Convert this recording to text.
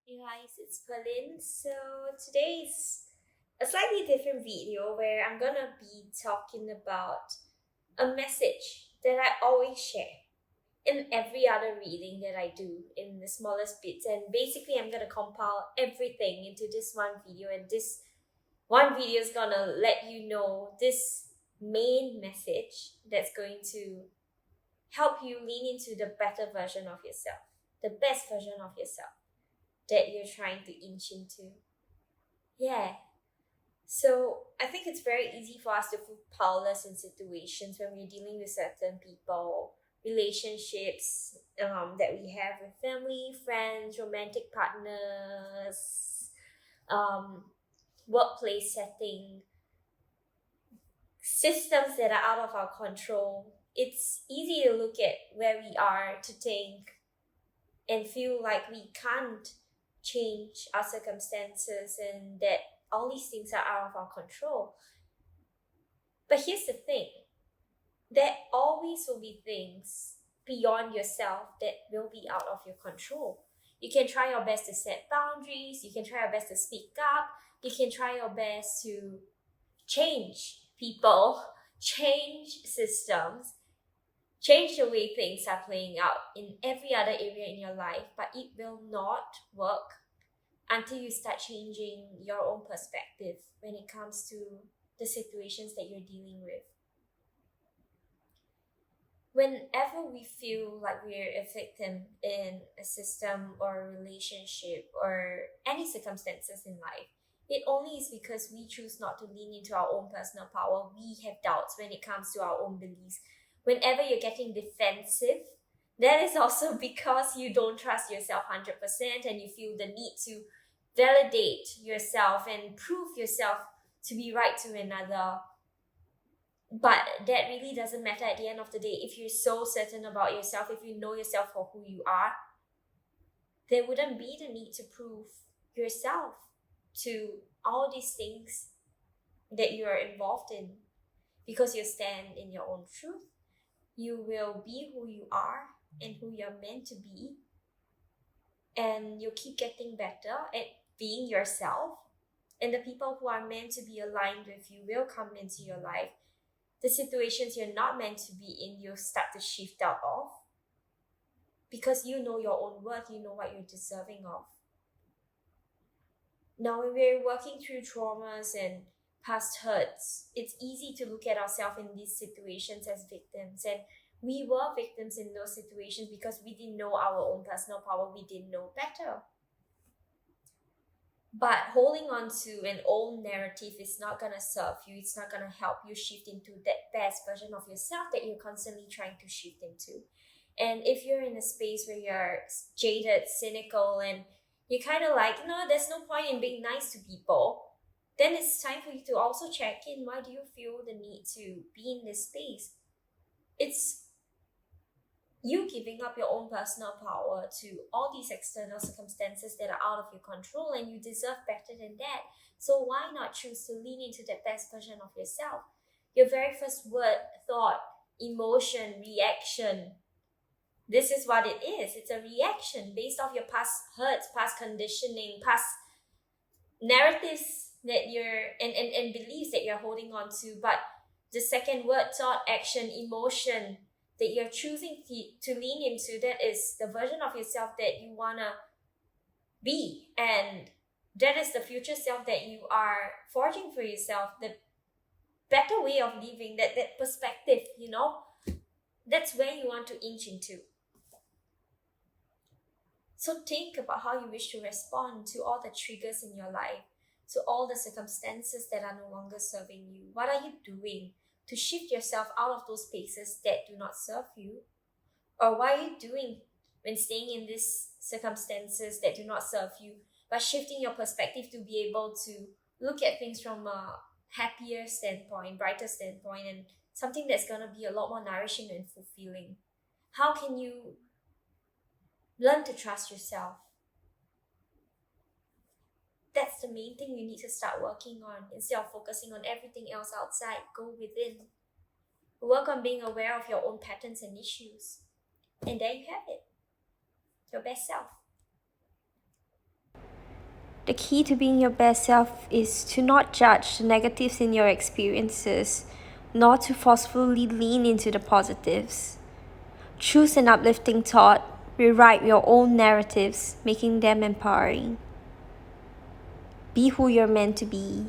Hey guys, it's Pauline. So today's a slightly different video where I'm gonna be talking about a message that I always share in every other reading that I do in the smallest bits. And basically, I'm gonna compile everything into this one video, and this one video is gonna let you know this main message that's going to help you lean into the better version of yourself, the best version of yourself that you're trying to inch into. Yeah. So I think it's very easy for us to feel powerless in situations when we're dealing with certain people, relationships that we have with family, friends, romantic partners, um, workplace setting, systems that are out of our control. It's easy to look at where we are to think and feel like we can't change our circumstances and that all these things are out of our control. But here's the thing, there always will be things beyond yourself that will be out of your control. You can try your best to set boundaries, you can try your best to speak up, you can try your best to change people, change systems, change the way things are playing out in every other area in your life, but it will not work until you start changing your own perspective when it comes to the situations that you're dealing with. Whenever we feel like we're a victim in a system or a relationship or any circumstances in life, it only is because we choose not to lean into our own personal power. We have doubts when it comes to our own beliefs. Whenever you're getting defensive, that is also because you don't trust yourself 100% and you feel the need to validate yourself and prove yourself to be right to another. But that really doesn't matter at the end of the day. If you're so certain about yourself, if you know yourself for who you are, there wouldn't be the need to prove yourself to all these things that you are involved in, because you stand in your own truth. You will be who you are and who you're meant to be, and you'll keep getting better at being yourself, and the people who are meant to be aligned with you will come into your life. The situations you're not meant to be in, you'll start to shift out of, because you know your own worth, you know what you're deserving of. Now, when we're working through traumas and past hurts, it's easy to look at ourselves in these situations as victims. And we were victims in those situations because we didn't know our own personal power, we didn't know better. But holding on to an old narrative is not going to serve you. It's not going to help you shift into that best version of yourself that you're constantly trying to shift into. And if you're in a space where you're jaded, cynical, and you're kind of like, no, there's no point in being nice to people, then it's time for you to also check in. Why do you feel the need to be in this space? It's you giving up your own personal power to all these external circumstances that are out of your control, and you deserve better than that. So why not choose to lean into that best version of yourself? Your very first word, thought, emotion, reaction, this is what it is. It's a reaction based off your past hurts, past conditioning, past narratives that you're and beliefs that you're holding on to. But the second word, thought, action, emotion, that you're choosing to lean into, that is the version of yourself that you want to be. And that is the future self that you are forging for yourself, the better way of living, that perspective, that's where you want to inch into. So think about how you wish to respond to all the triggers in your life, to all the circumstances that are no longer serving you. What are you doing to shift yourself out of those spaces that do not serve you? Or what are you doing when staying in these circumstances that do not serve you, but shifting your perspective to be able to look at things from a happier standpoint, brighter standpoint, and something that's going to be a lot more nourishing and fulfilling? How can you learn to trust yourself? That's the main thing you need to start working on. Instead of focusing on everything else outside, go within. Work on being aware of your own patterns and issues. And there you have it, your best self. The key to being your best self is to not judge the negatives in your experiences, nor to forcefully lean into the positives. Choose an uplifting thought, rewrite your own narratives, making them empowering. Be who you're meant to be.